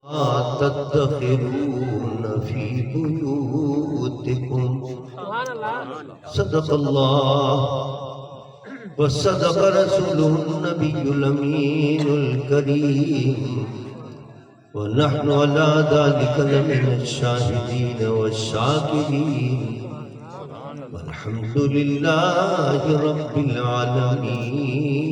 تدخرون في بيوتكم صدق الله وصدق رسوله النبي الأمين الكريم ونحن على ذلك لمن الشاهدين والشاكرين والحمد لله رب العالمين.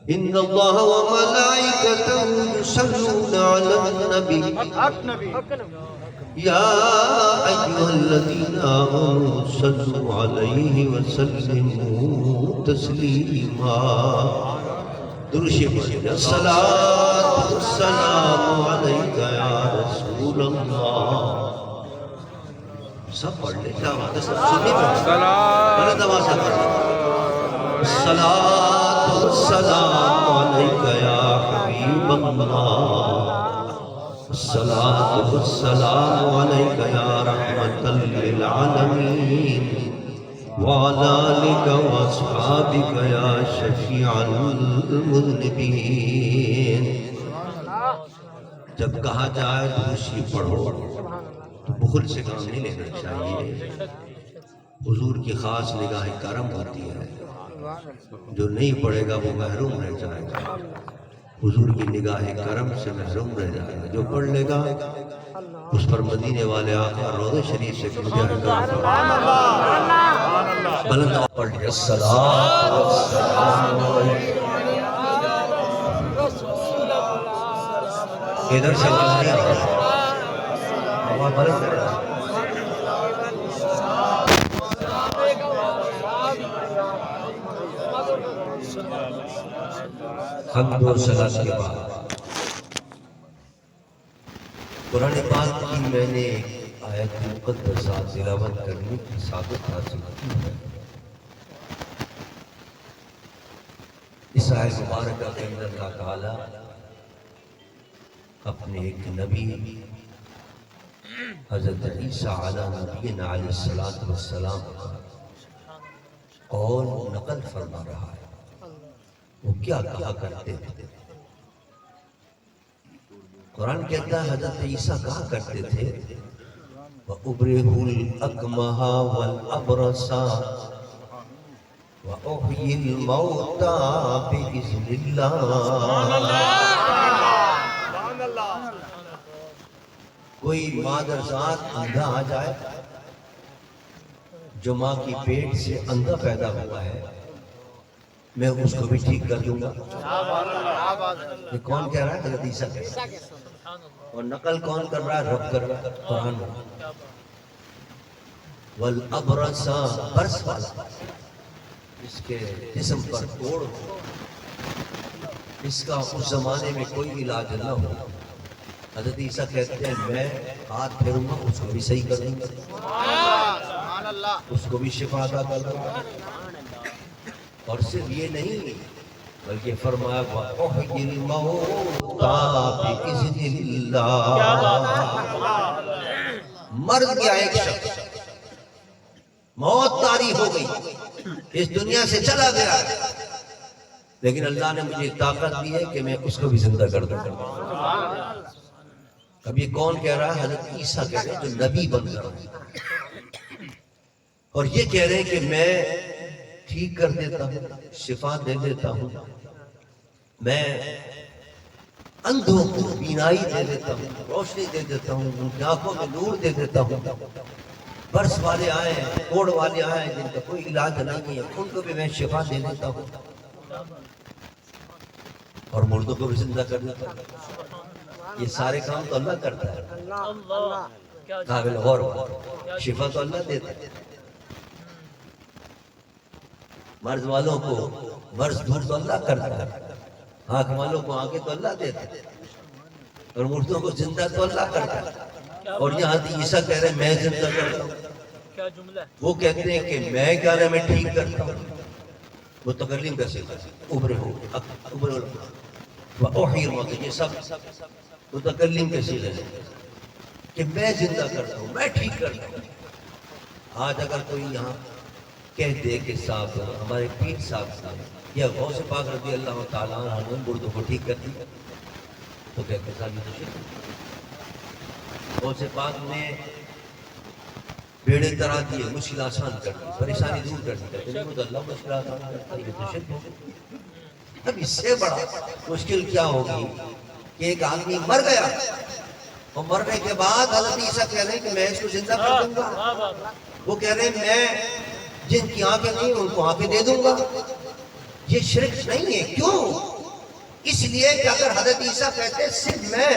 إن الله وملائكته يصلون على النبي يا أيها الذين آمنوا صلوا عليه وسلموا تسليما. درشی پڑھیں الصلاة والسلام عليك يا رسول الله. سب پڑھ لیں کیا بات ہے، سب سنی پڑھیں بلند آواز سے پڑھیں. الصلاة والسلام عليك يا حبيب الله. الصلاة والسلام عليك يا رحمة للعالمين وعلى آلك وأصحابك يا شفيع المذنبين. جب کہا جائے درشی پڑھو تو بخل سے کام نہیں لینا چاہیے. حضور کی خاص نگاہ کرم ہوتی ہے، جو نہیں پڑھے گا وہ محروم رہ جائے گا. حضور کی نگاہ کرم سے محروم رہ جائے گا. جو پڑھ لے گا اس پر مدینے والے آقا روضہ شریف سے مجاہد بلند پڑھ لیا. الصلاة والسلام ادھر سے آواز نہیں آ رہا، آواز بلند کر رہا. حمد و صلاۃ کے بعد قرآن پاک کی میں نے آیت مقدسہ تلاوت کرنے کی سعادت حاصل کی ہے. اس آیت مبارکہ کے اندر اللہ تعالی اپنے ایک نبی حضرت عیسیٰ علیہ نبینا علیہ السلام کا قول نقل فرما رہا ہے. وہ کیا کہا کرتے تھے؟ قرآن کہتا ہے حضرت عیسیٰ کہا کرتے تھے وَأُبْرِئُ الْأَكْمَحَ وَالْأَبْرَصَ وَأُحْيِي الْمَوْتَى بِإِذْنِ اللَّهِ. کوئی مادرزاد اندھا آ جائے، جو ماں کی پیٹ سے اندھا پیدا ہوا ہے، میں اس کو بھی ٹھیک کر دوں گا. یہ کون کہہ رہا ہے؟ حضرت عیسیٰ کہہ رہا ہے. اور نقل کون کر رہا ہے؟ رب کر رہا ہے. قرآن والابرص، برس والا، اس کے جسم پر توڑ ہو، اس کا اس زمانے میں کوئی علاج نہ ہو. حضرت عیسیٰ کہتے ہیں میں ہاتھ پھیروں گا اس کو بھی صحیح کر دوں گا، اس کو بھی شفا عطا کر دوں گا. اور صرف یہ نہیں بلکہ فرمایا وَأُحْيِي الْمَوْتَى بِإِذْنِ اللَّهِ. مر گیا ایک شخص، موت طاری ہو گئی، اس دنیا سے چلا گیا، لیکن اللہ نے مجھے طاقت دی ہے کہ میں اس کو بھی زندہ کر دوں. اب یہ کون کہہ رہا ہے؟ حضرت عیسیٰ کہہ رہے ہیں جو نبی بن رہا ہے. اور یہ کہہ رہے ہیں کہ میں ٹھیک کر دیتا ہوں، شفا دے دیتا ہوں، میں اندھوں کو بینائی دے دیتا ہوں، روشنی دے دیتا ہوں، ان کی آنکھوں میں نور دے دیتا ہوں. برس والے آئے ہیں، کوڑ والے آئے ہیں جن کا کوئی علاج نہیں ہے، ان کو بھی میں شفا دے دیتا ہوں، اور مردوں کو بھی زندہ کر دیتا ہوں. یہ سارے کام تو اللہ کرتا ہے. قابل غور شفا تو اللہ دیتا ہے. مرض والوں کو مرض دور تو اللہ کرتا ہے، آنکھ والوں کو آنکھیں تو اللہ دیتا ہے، اور مردوں کو زندہ تو اللہ کرتا ہے. اور یہاں عیسیٰ کہہ رہے ہیں میں زندہ کرتا ہوں. وہ کہتے ہیں کہ میں کہہ رہے میں ٹھیک کرتا ہوں. متکلم کیسے ابھرے ہو وَأُحْيِي الْمَوْتَى، یہ سب متکلم کیسے لے کہ میں زندہ کرتا ہوں، میں ٹھیک کرتا ہوں. آج اگر کوئی یہاں کہہ دے کہ صاحب ہمارے پیر صاحب یا غوث پاک رضی اللہ تعالیٰ عنہ مردوں کو ٹھیک کر دی، تو کہتے صاحب یہ تو شرک ہے۔ غوث پاک نے بیڑے ترا دیے، مشکل آسان کر دی، پریشانی دور کر دی، کہتے نہیں وہ تو اللہ مشکل آسان کرتا ہے، یہ تو شرک ہے۔ اب اس سے بڑا مشکل کیا ہوگی کہ ایک آدمی مر گیا اور مرنے کے بعد حضرت عیسیٰ کہہ رہے ہیں کہ میں اس کو زندہ کر دوں گا، وہ کہہ رہے ہیں میں جن کی آنکھیں نہیں ان کو آنکھیں دے دوں گا۔ یہ شرک نہیں ہے، کیوں؟ اس لیے کہ اگر حضرت عیسیٰ کہتے صرف میں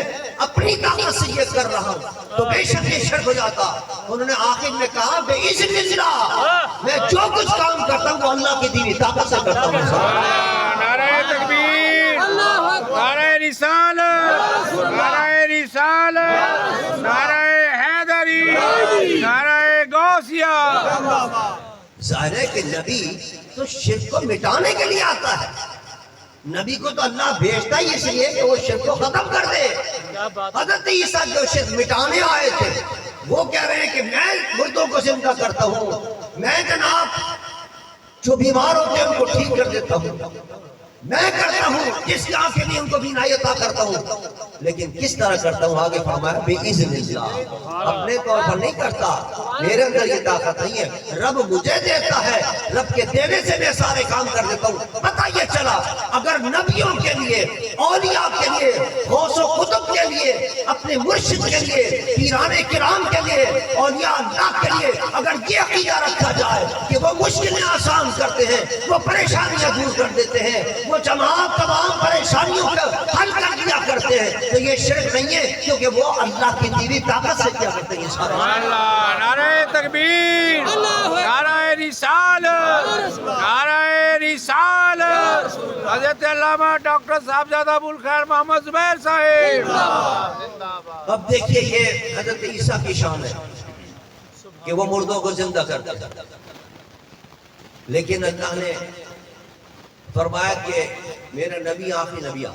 اپنی طاقت سے یہ کر رہا ہوں تو بے شک یہ شرک ہو جاتا۔ انہوں نے آخر میں کہا بے اذن اللہ، میں جو کچھ کام کرتا ہوں وہ اللہ کی دی ہوئی طاقت سے کرتا ہوں۔ نعرہ تکبیر، نعرہ رسالت، نعرہ رسالت، نعرہ حیدری، نعرہ غوثیہ۔ ظاہر ہے کہ نبی تو شرک کو مٹانے کے لیے آتا ہے، نبی کو تو اللہ بھیجتا ہی اس لیے کہ وہ شرک کو ختم کر دے۔ حضرت عیسیٰ جو شرک مٹانے آئے تھے وہ کہہ رہے ہیں کہ میں مردوں کو زندہ کرتا ہوں، میں جناب جو بیمار ہوتے ہیں ان کو ٹھیک کر دیتا ہوں، میں کرتا ہوں جس کی آنکھیں نہیں ان کو بینائی عطا کرتا ہوں، لیکن کس طرح کرتا ہوں؟ آگے فرمایا بے اذن اللہ، اپنے طور پر نہیں کرتا، میرے اندر یہ طاقت نہیں ہے، رب مجھے دیتا ہے، رب کے دینے سے میں سارے کام کر دیتا ہوں۔ پتہ یہ چلا اگر نبیوں کے لیے، اولیاء کے لیے، غوث و قطب کے لیے، اپنے مرشد کے لیے، پیران کرام کے لیے، اولیاء اللہ کے لیے اگر یہ عقیدہ رکھا جائے کہ وہ مشکلیں آسان کرتے ہیں، وہ پریشانیاں دور کر دیتے ہیں، وہ تمام پریشانیوں کا حل کر دیا کرتے ہیں، تو یہ شرک نہیں ہے، کیونکہ وہ اللہ کی دی ہوئی طاقت سے کیا کرتے ہیں سارے۔ اللہ، نعرہ تکبیر، نعرہ رسالت، نعرہ رسالت، حضرت علامہ ڈاکٹر صاحبزادہ ابوالخیر محمد زبیر صاحب۔ اب دیکھیے یہ حضرت عیسیٰ کی شان ہے کہ وہ مردوں کو زندہ کرتے ہیں، لیکن اللہ نے فرمایا کہ میرا نبی آخری نبی آ،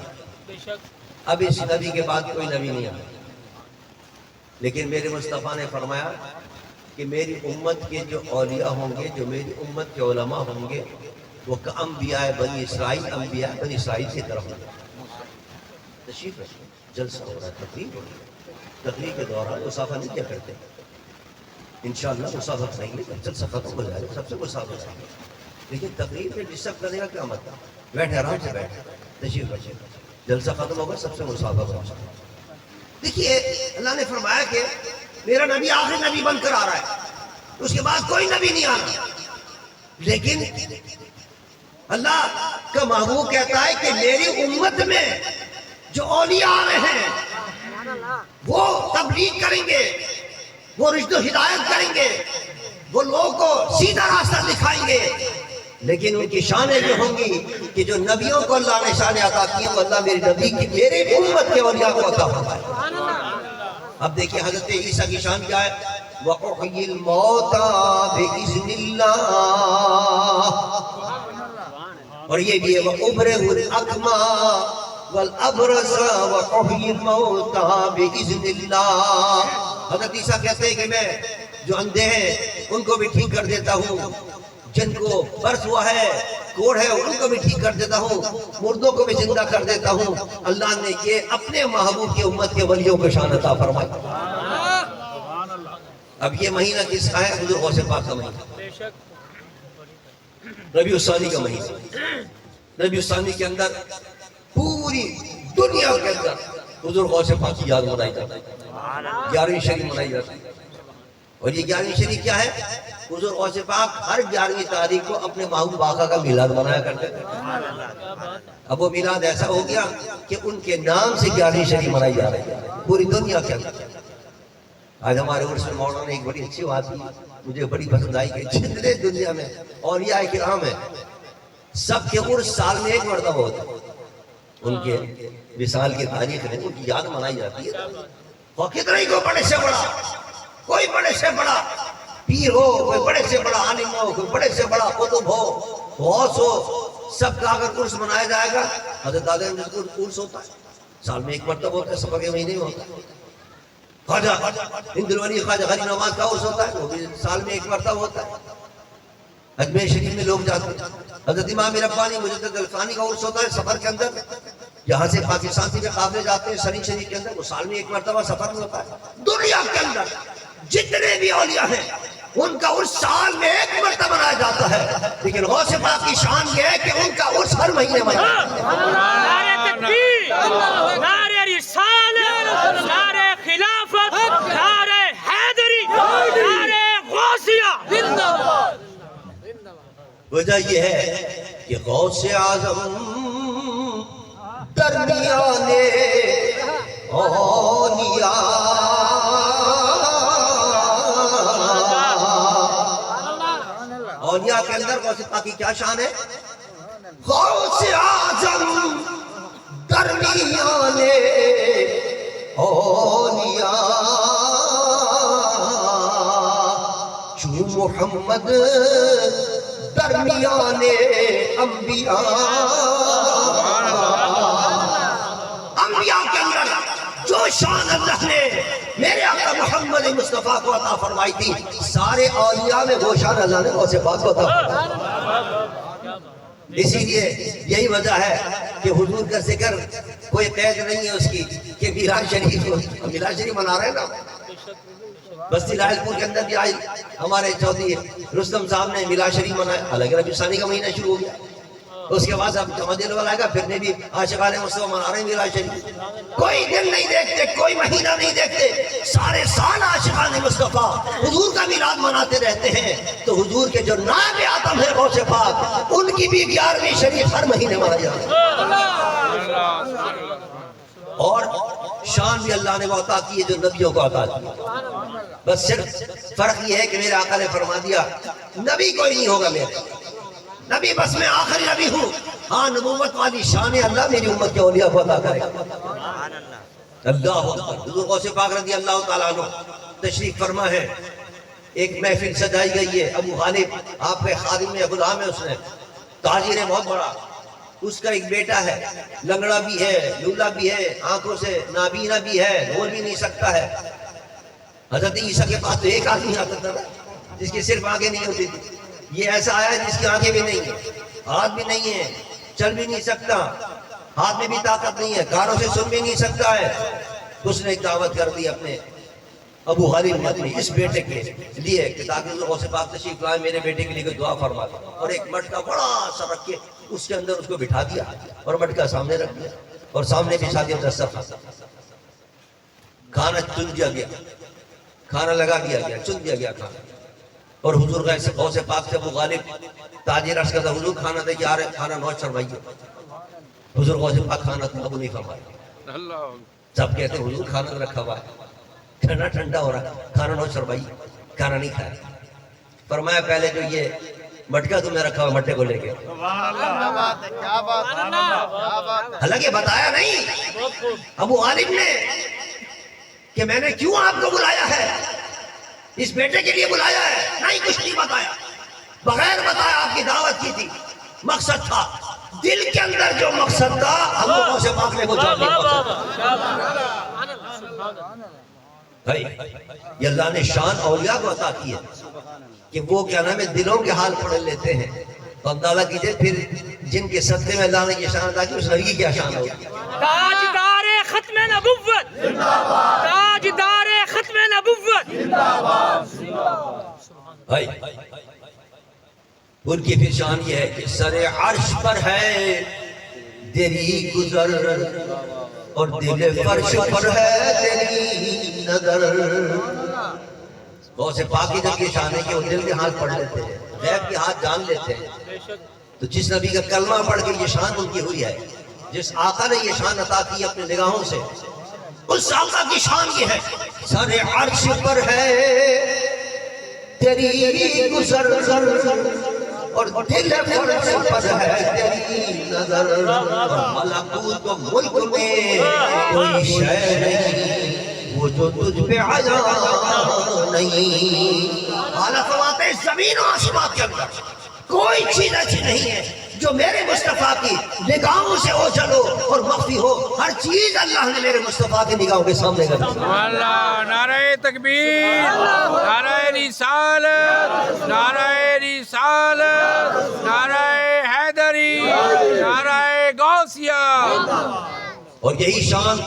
اب اس نبی کے بعد کوئی نبی نہیں آیا، لیکن میرے مصطفیٰ نے فرمایا کہ میری امت کے جو اولیاء ہوں گے، جو میری امت کے علماء ہوں گے، وہ انبیاء بنی اسرائیل، انبیاء بنی اسرائیل کی طرف ہوں گے۔ تشریف ہے، جلسہ ہو رہا ہے، تقریر ہو رہی ہے، تقریر کے دوران مسافہ نہیں کیا کرتے، انشاءاللہ مسافہ صحیح نہیں، جلسہ ختم ہو جائے گا سب سے مسافہ صحیح، لیکن تقریر میں ڈسٹرب کرنے کا کیا مطلب؟ بیٹھے آرام سے بیٹھے، تشریف رکھیے، جلسہ ختم ہوگا سب سے مسافہ پہنچا۔ دیکھیے اللہ نے فرمایا کہ میرا نبی آخری نبی بن کر آ رہا ہے، اس کے بعد کوئی نبی نہیں آنا، لیکن اللہ کا محبوب کہتا ہے کہ میری امت میں جو اولیاء آ رہے ہیں وہ تبلیغ کریں گے، وہ رشد و ہدایت کریں گے، وہ لوگوں کو سیدھا راستہ دکھائیں گے، لیکن ان کی شانیں جو ہوں گی کہ جو نبیوں کو اللہ نے شانیں عطا کی وہ اللہ میرے نبی کی میرے امت کے اولیاء کو عطا فرمائے۔ اب دیکھیے حضرت عیسیٰ کی شان کیا ہے؟ وَأُحْيِي الْمَوْتَى بِإِذْنِ اللَّهِ، اور یہ بھی ہے وَأُبْرِئُ الْأَكْمَحَ وَالْأَبْرَصَ وَأُحْيِي الْمَوْتَى بِإِذْنِ اللَّهِ۔ حضرت عیسیٰ کہتے ہیں کہ میں جو اندھے ہیں ان کو بھی ٹھیک کر دیتا ہوں، جن کو برس ہوا ہے، کوڑ ہے، ان کو بھی ٹھیک کر دیتا ہوں، مردوں کو بھی زندہ کر دیتا ہوں۔ اللہ نے یہ اپنے محبوب کی امت کے ولیوں کو شان عطا فرمائی۔ اب یہ مہینہ کس کا ہے؟ حضور غوث پاک کا مہینہ، ربیع الثانی کا مہینہ۔ ربیع الثانی کے اندر پوری دنیا کے اندر حضور غوث پاک کی یاد منائی جاتی ہے، 11ویں شریف منائی جاتی ہے، اور یہ 11ویں شریف کیا ہے؟ حضور غوث پاک ہر 11ویں تاریخ کو اپنے محبوب آقا کا میلاد منایا کرتے تھے۔ اب وہ میلاد ایسا ہو گیا کہ ان کے نام سے 11ویں شریف منائی جا رہی ہے پوری دنیا کے اندر۔ آج ہمارے عرس میں مولانا نے ایک بڑی اچھی بات کی، مجھے بڑی پسند آئی کہ جتنے دنیا میں اولیاء کرام ہیں سب کے عرس سال میں ایک مرتبہ ہوتا ہے، ان کے وصال کی تاریخ میں ان کی یاد منائی جاتی ہے۔ اور کتنا ہی کوئی بڑے سے بڑا، کوئی بڑے سے بڑا پیر ہو، کوئی بڑے سے بڑا عالم ہو، کوئی بڑے سے بڑا قطب ہو، غوث ہو، سب کا اگر عرس منایا جائے گا، حضرت دادا کا عرس ہوتا ہے سال میں ایک مرتبہ ہوتا ہے، سفر کے مہینے میں ہوتا ہے۔ خواجہ ہند الولی خواجہ غریب نواز کا عرس ہوتا ہے، وہ بھی سال میں ایک مرتبہ ہوتا ہے۔ اجمیر شریف میں لوگ جاتے ہیں، حضرت امام ربانی مجدد الفانی کا عرس ہوتا ہے سفر کے اندر، یہاں سے پاکستان سے بھی قافلے جاتے ہیں سرین شریف کے اندر، وہ سال میں ایک مرتبہ سفر ہوتا ہے۔ دنیا کے اندر جتنے بھی اولیاء ہیں ان کا عرس سال میں ایک مرتبہ منایا جاتا ہے، لیکن غوث پاک کی شان یہ ہے کہ ان کا عرس ہر مہینے منایا جاتا ہے۔ نعرہ تکبیر، نعرہ رسالت، نعرہ خلافت، نعرہ حیدری، نعرہ غوثیہ۔ وجہ یہ ہے کہ غوث اعظم درمیان اولیاء، اولیاء کے اندر غوث پاک کی کیا شان ہے؟ غوث اعظم درمیان اولیاء، چون محمد درمیان انبیاء۔ انبیاء کے اندر جو شان اللہ نے میرے آقا محمد مصطفیٰ کو عطا فرمائی تھی، سارے اولیاء میں وہ شان اللہ نے غوث پاک کو عطا فرمائی۔ اسی لیے یہی وجہ ہے کہ حضور کا ذکر کوئی قید نہیں ہے اس کی کہ میلاد شریف منا رہے ہیں نا۔ بستی لاحل پور کے اندر بھی آئی ہمارے چودھری رستم صاحب نے میلاد شریف منایا، حالانکہ ربیع ثانی کا مہینہ شروع ہو گیا، اس کے بعد اب جمعہ والا آئے گا، پھر بھی عاشقان مصطفیٰ منا رہے ہیں میلاد شریف۔ کوئی دن نہیں دیکھتے، کوئی مہینہ نہیں دیکھتے، سارے سال عاشقان مصطفیٰ حضور کا میلاد مناتے رہتے ہیں۔ تو حضور کے جو نائب آدم ہے غوث پاک، ان کی بھی 11ویں شریف ہر مہینے منائی جاتی ہے، اور شان بھی اللہ نے وہ عطا کی ہے جو نبیوں کو عطا کی۔ بس صرف فرق یہ ہے کہ میرے آقا نے فرما دیا نبی کوئی نہیں ہوگا میرا نبی، بس میں آخری نبی ہوں، ہاں نبوت والی شان اللہ میری امت کے اولیاء کو عطا کرے گا۔ اللہ اکبر۔ حضور غوث پاک رضی اللہ تعالیٰ عنہ تشریف فرما ہے، ایک محفل سجائی گئی ہے، ابو غالب آپ کے خادم میں غلام ہے، اس نے تاجر ہے بہت بڑا، اس کا ایک بیٹا ہے، لنگڑا بھی ہے، لولا بھی ہے، آنکھوں سے نابینا بھی ہے، بول بھی نہیں سکتا ہے۔ حضرت عیسیٰ کے پاس تو ایک آدمی آتا تھا جس کی صرف آنکھیں نہیں ہوتی تھی، یہ ایسا آیا جس کی آنکھیں بھی نہیں ہیں، ہاتھ بھی نہیں ہے، چل بھی نہیں سکتا، ہاتھ میں بھی طاقت نہیں ہے، کانوں سے سن بھی نہیں سکتا ہے۔ اس نے ایک دعوت کر دی اپنے ابو غالب نے اس بیٹے کے لیے کہ تاکہ غوث پاک تشریف لائے، میرے بیٹے کے لیے کوئی دعا فرما دے، اور ایک مٹکا بڑا سا رکھ کے اس کے اندر اس کو بٹھا دیا اور مٹکا سامنے رکھ دیا اور سامنے بچھا دیا دسترخوان، کھانا چن دیا گیا، کھانا لگا دیا گیا، چن دیا گیا کھانا، اور حضور کا ایسے غوث پاک سے ابو غالب تاجر عرض کرتا حضور کھانا دے آ رہے، کھانا نوش فرمائیے۔ حضور غوث پاک کھانا قبول نہیں فرمایا، سب کہتے ہیں حضور کھانا رکھا ہوا ہے، ٹھنڈا ٹھنڈا ہو رہا ہے، کھانا نوش فرمائیے، کھانا نہیں کھایا۔ فرمایا پہلے جو یہ مٹکا تمہیں رکھا ہوا مٹکے کو لے کے، حالانکہ بتایا نہیں ابو غالب نے کہ میں نے کیوں آپ کو بلایا ہے، اس بیٹے کے لیے بلایا ہے، نہیں کچھ نہیں بتایا، بغیر بتایا آپ کی دعوت کی تھی، مقصد تھا دل کے اندر جو مقصد تھا ہم لوگوں سے پاک نے وہ جان بھائی، یہ اللہ نے شان اولیاء کو عطا کی ہے کہ وہ کیا نام ہے دلوں کے حال پڑھ لیتے ہیں، تو اندازہ کیجئے پھر جن کے صدقے میں اللہ نے یہ شان عطا کی اس نبی کی کیا شان ہوگی۔ تاجدار ختم نبوت، تاجدار ختم نبوت، بھائی ان کی پھر شان یہ ہے کہ سر عرش پر ہے تیری گزر اور دل فرش پر ہے تیری نظر۔ غوث پاک کی جب یہ شان ہے کہ وہ دل کے حال پڑھ لیتے ہیں، غیب کے ہاتھ جان لیتے ہیں، تو جس نبی کا کلمہ پڑھ کے یہ شان ان کی ہوئی ہے، جس آقا نے یہ شان عطا کی اپنے نگاہوں سے، اس آقا کی شان یہ ہے سر عرش پر ہے تیری گزر اور دل فرش پر ہے تیری نظر، اور ملکوت و ملک میں کوئی شے نہیں وہ جو تجھ پہ عیاں نہیں۔ اعلیٰ فرماتے ہیں زمین و آسمان کے اندر کوئی چیز ایسی نہیں ہے جو میرے مصطفیٰ کی نگاہوں سے اوجھل ہو اور مخفی ہو. ہر چیز اللہ نے میرے مصطفیٰ کی نگاہوں کے سامنے کر دی. اللہ نعرہ تکبیر، نعرہ رسالت، نعرہ رسالت، نعرہ حیدری، نعرہ غوثیہ. اور یہی شان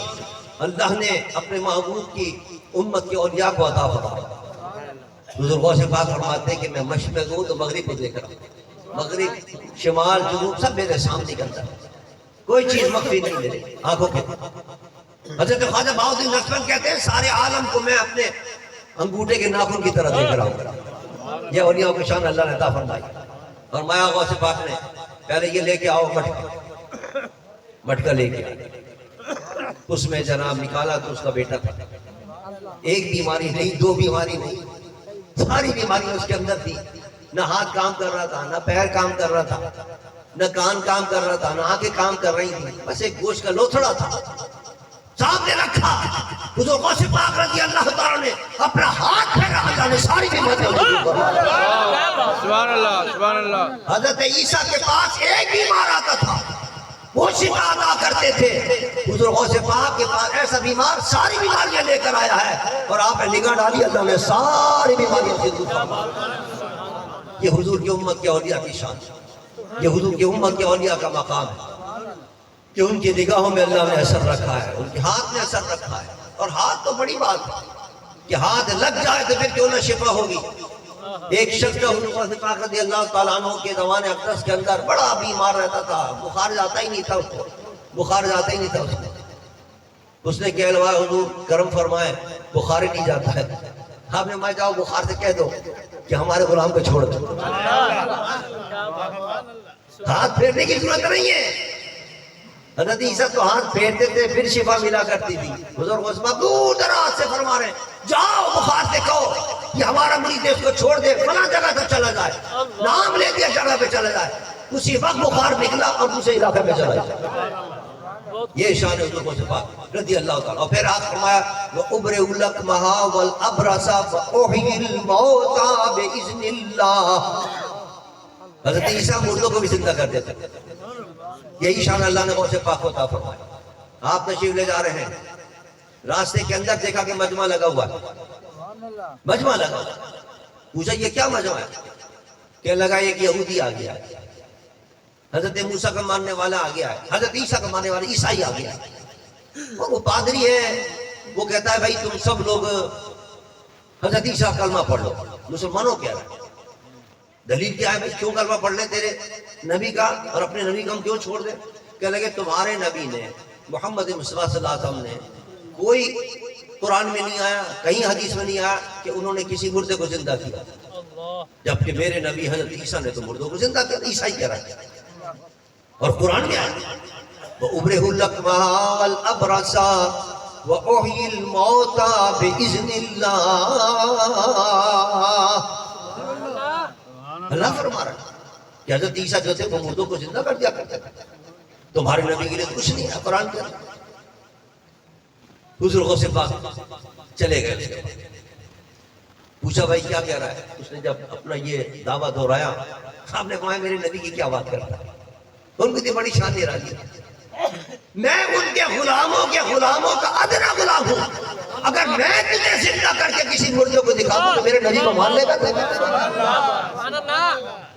اللہ نے اپنے محبوب کی امت کے اولیاء کو عطا فرمائی. حضور غوث پاک فرماتے ہیں کہ میں مشرق ہوں تو مغرب کو دیکھ رہا ہوں. مغرب، شمال، جنوب سب میرے سامنے نکلتا ہے. کوئی چیز مخفی نہیں میرے آنکھوں کے. حضرت خواجہ بہاؤالدین نقشبند کہتے ہیں سارے عالم کو میں اپنے انگوٹھے کے ناخن کی طرح دیکھ رہا ہوں. یہ اولیاء کی شان اللہ نے عطا فرمائی. اور مایا غوث پاک نے پہلے یہ لے کے آؤ مٹکا لے کے اس میں جناب نکالا تو اس کا بیٹا تھا. ایک بیماری نہیں، دو بیماری نہیں، ساری بیماری اس کے اندر تھی. نہ ہاتھ کام کر رہا تھا، نہ پیر کام کر رہا تھا، نہ کان کام کر رہا تھا، نہ آنکھیں کام کر رہی تھی. بس ایک گوشت کا لوتھڑا تھا سامنے رکھا. حضور غوث پاک رضی اللہ تعالیٰ نے اپنا ہاتھ پھیرا، اللہ نے ساری بیماریاں دور کر دی. سبحان اللہ، سبحان اللہ. حضرت عیسیٰ کے پاس ایک بیمار آتا تھا، وہ شفا عطا کرتے تھے. حضور غوث پاک کے پاس ایسا بیمار ساری بیماریاں لے کر آیا ہے اور آپ نے نگاہ ڈالی، اللہ نے ساری بیماریوں سے دور کر دی. یہ حضور کی امت کے اولیاء کی شان، یہ حضور کی امت کے اولیاء کا مقام ہے کہ ان کی نگاہوں میں اللہ نے اثر رکھا ہے، ان کے ہاتھ میں اثر رکھا ہے. اور ہاتھ تو بڑی بات ہے کہ ہاتھ لگ جائے تو پھر کیوں نہ شفا ہوگی. ایک شخص کا حضور غوث پاک رضی اللہ تعالیٰ عنہ کے زمانے اقدس کے اندر بڑا بیمار رہتا تھا، بخار جاتا ہی نہیں تھا اس کو، بخار جاتا ہی نہیں تھا اس کو. اس نے کہلوایا حضور کرم فرمائے، بخار ہی نہیں جاتا ہے. آپ نے میں جاؤ بخار سے کہہ دو کہ ہمارے غلام کو چھوڑ دو. ہاتھ پھیرنے کی ضرورت نہیں ہے. حضرت عیسیٰ تو ہاتھ پھیرتے تھے پھر شفا ملا کرتی تھی. حضور غوث پاک دور دراز سے فرما رہے ہیں جاؤ بخار سے کہو کہ ہمارا مریض ہے اس کو چھوڑ دے، فلاں جگہ سے چلا جائے. نام لے دیا جگہ پہ چلا جائے. اسی وقت بخار نکلا اور دوسرے علاقے میں چلا جائے. یہ شان ہے حضور غوث پاک رضی اللہ تعالیٰ. اور پھر آپ فرمایا وَأُبْرِئُ الْأَكْمَحَ وَالْأَبْرَصَ وَأُحْيِي الْمَوْتَىٰ بِإِذْنِ اللَّهِ. حضرت عیسیٰ مردوں کو بھی زندہ کر دیتے. یہی شان اللہ نے غوث پاک کو عطا فرمایا. آپ تشریف لے جا رہے ہیں، راستے کے اندر دیکھا کہ مجمع لگا ہوا ہے، مجمع لگا ہوا. پوچھا یہ کیا مجمع ہے؟ کہنے لگا ایک یہودی آ گیا ہے، حضرت موسیٰ کا ماننے والا آ گیا ہے، حضرت عیسیٰ کا ماننے والا عیسائی آ گیا ہے. وہ پادری ہے، وہ کہتا ہے بھائی تم سب لوگ حضرت عیسیٰ کلمہ پڑھ لو. مسلمانوں کیا ہے دلیل کیا ہے بھائی کیوں کلمہ پڑھ لیں تیرے نبی کا اور اپنے نبی کا ہم کیوں چھوڑ دیں؟ کہنے لگے تمہارے نبی نے محمد مصطفیٰ صلی اللہ علیہ وسلم نے کوئی قرآن میں نہیں آیا، کہیں حدیث میں نہیں آیا کہ انہوں نے کسی مردے کو زندہ کیا، جبکہ میرے نبی حضرت عیسیٰ نے تو مردوں کو زندہ کیا. عیسائی کہہ رہا ہے اور قرآن میں آیا وَأُبْرِئُ الْأَكْمَحَ وَالْأَبْرَصَ وَأُحْيِي الْمَوْتَىٰ بِإِذْنِ اللَّهِ. اللہ فرما رہا ہے کہ حضرت عیسیٰ جو تھے وہ مردوں کو زندہ کر دیا کرتے تھے. تمہارے نبی کے لیے کچھ نہیں ہے قرآن کے اندر. حضور غوث پاک چلے گئے. پوچھا بھائی کیا کہہ رہا ہے؟ اس نے جب اپنا یہ دعویٰ دہرایا آپ نے کہا میرے نبی کی کیا بات کرتا ہے. ان کی بڑی شان دے رہی ہے میں ان کے غلاموں کا ادنا غلام ہوں. اگر میں تجھے زندہ کر کے کسی مردے کو دکھا دوں تو میرے نبی کو مان لے گا.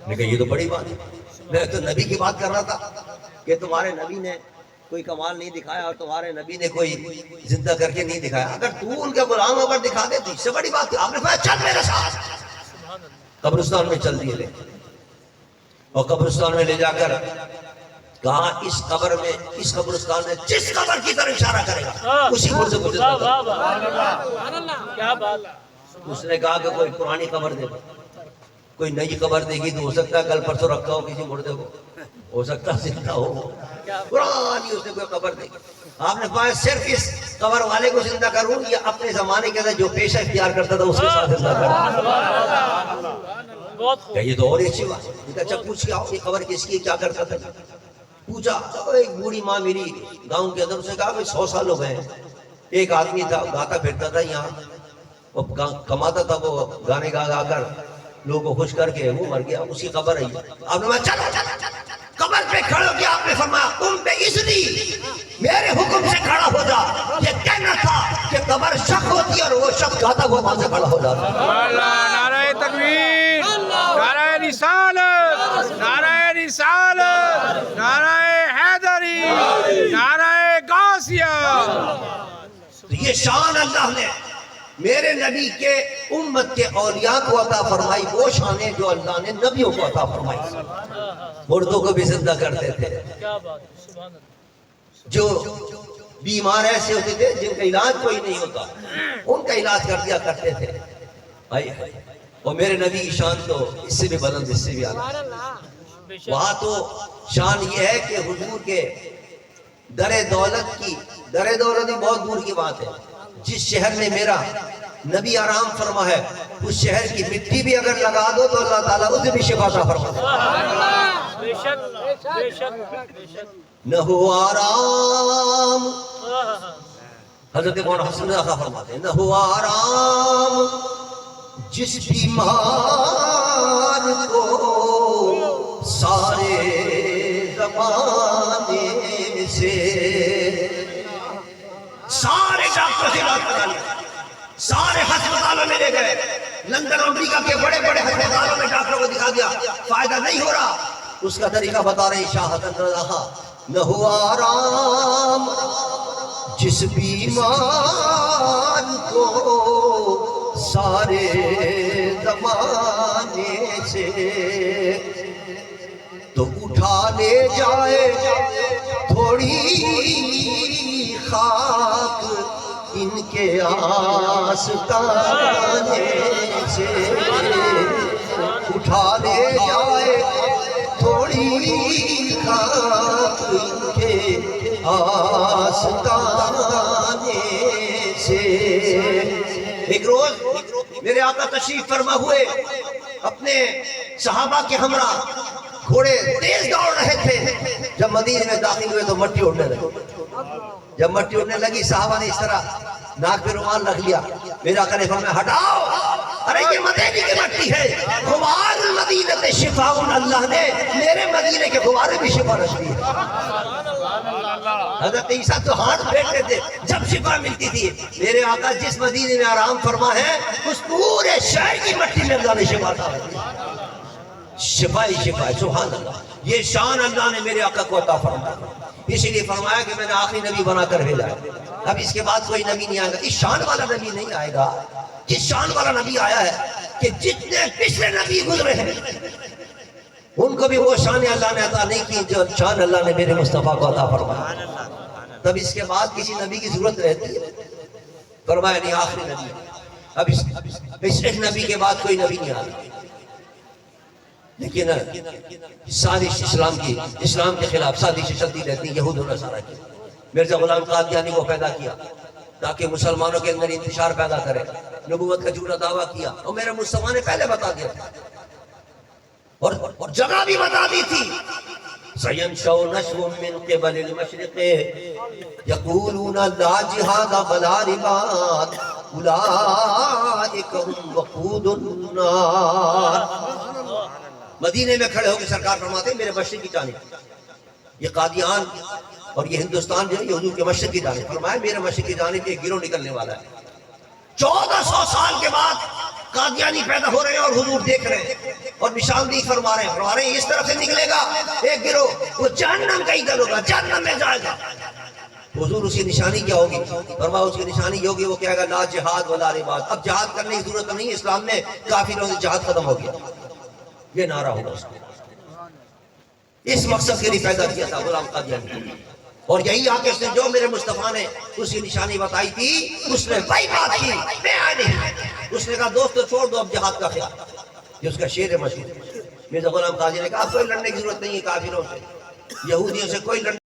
میں کہا یہ تو بڑی بات ہے. میں تو نبی کی بات کر رہا تھا کہ تمہارے نبی نے کوئی کمال نہیں دکھایا اور تمہارے نبی نے کوئی زندہ کر کے نہیں دکھایا. اگر تو ان کے غلام ہو کر دکھا دے تو اس سے بڑی بات ہے. آپ نے کہا چل میرے ساتھ. قبرستان میں چل دیے لے اور قبرستان میں لے جا کر کہا اس قبر میں اس قبرستان میں جس قبر کی طرف اشارہ کرے گا اسی مردے کو زندہ کر. اس نے کہا کہ کوئی پرانی قبر دے دو، کوئی نئی قبر دے گی تو ہو سکتا ہے کل پرسوں رکھا ہو کسی مردے کو، ہو سکتا ہے زندہ ہو. پرانی اس نے کوئی قبر دے گی. آپ نے کہا صرف اس قبر والے کو زندہ کروں یا اپنے زمانے کے اندر جو پیشہ اختیار کرتا تھا اس کے ساتھ زندہ کروں؟ کہ یہ تو اور اچھی بات ہے. اچھا پوچھ کے آؤ یہ قبر کس کی کیا کرتا تھا؟ پوچھا. ایک بوڑھی ماں میری گاؤں کے اندر، اس نے کہا کہ 100 سال ہو گئے ہیں. ایک آدمی تھا گاتا پھرتا تھا یہاں، وہ کماتا تھا، وہ گانے گا گا کر لوگوں کو خوش کر کے وہ مر گیا، اس کی قبر رہی۔ آپ نے چلو قبر پہ کھڑے ہو گیا، آپ نے فرمایا تم پہ اس لیے میرے حکم سے کھڑا ہو جا، یہ کہنا تھا کہ قبر شک ہوتی ہے اور وہ شک جاتا وہ وہاں سے کھڑا ہو جاتا۔ اللہ، نعرہ تکبیر، نعرہ رسالت، نعرہ رسالت، نعرہ حیدری، نعرہ غوثیہ۔ تو یہ شان اللہ نے میرے نبی کے امت کے اولیاء کو عطا فرمائی، وہ شانیں جو اللہ نے نبیوں کو عطا فرمائی۔ مردوں کو بھی زندہ کرتے تھے، کیا بات ہے، سبحان اللہ۔ جو بیمار ایسے ہوتے تھے جن کا علاج کوئی نہیں ہوتا، ان کا علاج کر دیا کرتے تھے۔ اور میرے نبی کی شان تو اس سے بھی بلند، اس سے بھی اعلیٰ۔ وہاں تو شان یہ ہے کہ حضور کے در دولت کی، در دولت بہت دور کی بات ہے، جس شہر میں میرا نبی آرام فرما ہے اس شہر کی مٹی بھی اگر لگا دو تو اللہ تعالیٰ اسے بھی شفا عطا فرماتا ہے۔ بے شک، بے شک، بے شک۔ نہ ہو آرام، حضرت مولانا حسن رضا فرماتے ہیں، نہ ہو آرام جس بیمار کو سارے زمانے سے، سارے ڈاکٹر سے علاج کرا لیا، سارے ہسپتالوں میں لے گئے، لندن امریکہ کے بڑے بڑے ہسپتالوں میں ڈاکٹروں کو دکھا دیا، فائدہ نہیں ہو رہا۔ اس کا طریقہ بتا رہے ہیں شاہ حسن رضا خان، نہ ہو آرام جس بیمار کو سارے زمانے سے، تو اٹھا لے جائے تھوڑی خاک ان کے آستانے سے، اٹھا لے جائے تھوڑی خاک ان کے آستانے سے۔ ایک روز میرے آقا تشریف فرما ہوئے اپنے صحابہ کے ہمراہ، گھوڑے تیز دوڑ رہے تھے، جب مدینے میں داخل ہوئے تو مٹی اڑنے لگی۔ جب مٹی اڑنے لگی صحابہ نے اس طرح ناک پہ رومال رکھ لیا، میرا آقا نے فرمایا ہٹاؤ، ارے یہ مدینے کی مٹی ہے، غبار المدینہ شفاء، اللہ نے میرے مدینے کے غبار میں بھی شفا رکھ دی ہے۔ حضرت عیسیٰ تو ہاتھ پھیرتے تھے جب شفا ملتی تھی، میرے آقا جس مدینے میں آرام فرما ہے اس پورے شہر کی مٹی میں اللہ نے شفا عطا کی، شفا ہی شفا ہے، سبحان اللہ۔ یہ شان اللہ نے میرے آقا کو عطا فرمایا، اسی لیے فرمایا کہ میں نے آخری نبی بنا کر بھیجا ہے، اب اس کے بعد کوئی نبی نہیں آئے گا، اس شان والا نبی نہیں آئے گا، اس شان والا نبی آیا ہے کہ جتنے پچھلے نبی گزرے ہیں ان کو بھی وہ شان اللہ نے عطا نہیں کی جو شان اللہ نے میرے مصطفیٰ کو عطا فرمایا۔ تب اس کے بعد کسی نبی کی ضرورت رہتی ہے، فرمایا نہیں آخری نبی، اب اس ایک نبی کے بعد کوئی نبی نہیں آیا۔ لیکن سازش اسلام کے خلاف سازشیں چلتی رہتی ہیں، یہود و نصارہ کی۔ مرزا غلام قادیانی کو پیدا کیا تاکہ مسلمانوں کے اندر انتشار پیدا کرے، نبوت کا جھوٹا دعویٰ کیا، اور میرے مصطفیٰ نے پہلے بتا دیا تھا اور جگہ بھی بتا دی تھی، سَيَنْشَوْ نَشْوٌ مِّن قِبَلِ الْمَشْرِقِ يَقُولُونَ لَا جِهَادَ وَلَا رِبَاطَ أُولَٰئِكَ هُمْ وَقُودُ النَّارِ۔ مدینے میں کھڑے ہو کے سرکار فرماتے ہیں میرے مشرق کی جانب، یہ قادیان اور یہ ہندوستان جو ہے یہ حضور کے مشرق کی جانب، فرمایا میرے مشرق کی جانب ایک گروہ نکلنے والا ہے۔ 1400 سال کے بعد قادیانی پیدا ہو رہے ہیں اور حضور دیکھ رہے ہیں اور نشاندہی فرما رہے ہیں اس طرف سے نکلے گا ایک گروہ، وہ جہنم کا ادھر ہوگا، جہنم میں جائے گا۔ حضور اس کی نشانی کیا ہوگی؟ فرمایا اس کی نشانی یہ ہوگی، وہ کہے گا لا جہاد ولا رباط، اب جہاد کرنے کی ضرورت نہیں، اسلام میں کافروں سے جہاد ختم ہو گیا، یہ نعرہ ہوگا اس کا۔ اس مقصد کے لیے پیدا کیا تھا غلام قادیانی، اور یہی آ کے اس نے جو میرے مصطفیٰ نے اس کی نشانی بتائی تھی اس نے وہی بات کی، میں نہیں، اس نے کہا دوستو چھوڑ دو اب جہاد کا خیال، یہ اس کا شعر مشہور۔ مرزا غلام قادیانی نے کہا کوئی لڑنے کی ضرورت نہیں ہے کافروں سے، یہودیوں سے کوئی لڑنے